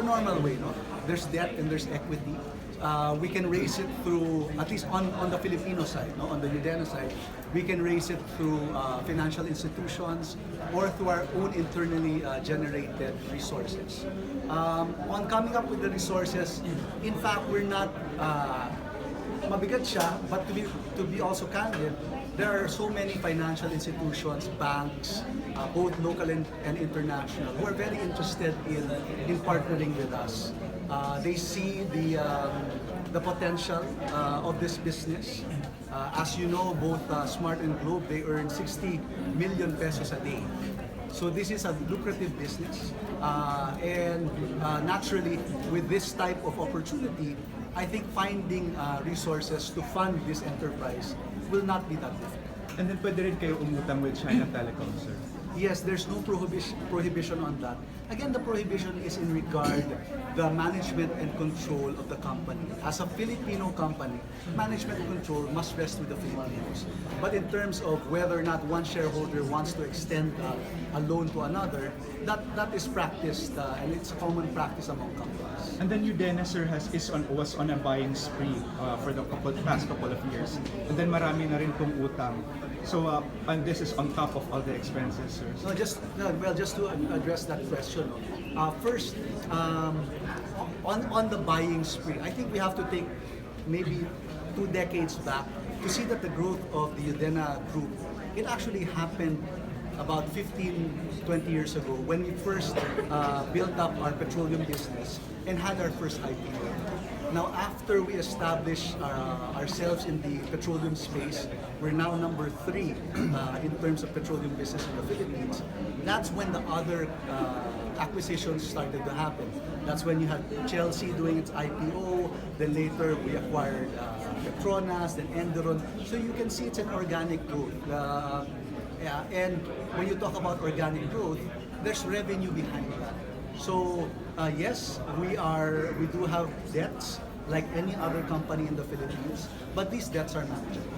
the normal way, no? There's debt and there's equity. We can raise it through, at least on the Filipino side, no? On the Udenna side, we can raise it through financial institutions or through our own internally generated resources. On coming up with the resources, in fact, we're not mabigat siya, but to be also candid, there are so many financial institutions, banks, both local and international, who are very interested in partnering with us. They see the potential of this business. As you know, both Smart and Globe, they earn 60 million pesos a day. So this is a lucrative business, and naturally, with this type of opportunity, I think finding resources to fund this enterprise will not be that difficult. And then pwede rin kayo umutang with China Telecom, sir? Yes, there's no prohibition on that. Again, the prohibition is in regard the management and control of the company. As a Filipino company, management and control must rest with the Filipinos. But in terms of whether or not one shareholder wants to extend a loan to another, that is practiced and it's a common practice among companies. And then Udenna, sir, was on a buying spree for the past couple of years. And then marami na rin pong utang. So, and this is on top of all the expenses, sir. No, just to address that question. First, on the buying spree, I think we have to take maybe 2 decades back to see that the growth of the Udenna Group, it actually happened about 15-20 years ago when we first built up our petroleum business and had our first IPO. Now, after we established ourselves in the petroleum space, we're now number 3 in terms of petroleum business in the Philippines. That's when the other acquisitions started to happen. That's when you had Chelsea doing its IPO, then later we acquired Petronas, then Enderon. So you can see it's an organic growth. And when you talk about organic growth, there's revenue behind that. So yes, we do have debts like any other company in the Philippines, but these debts are manageable.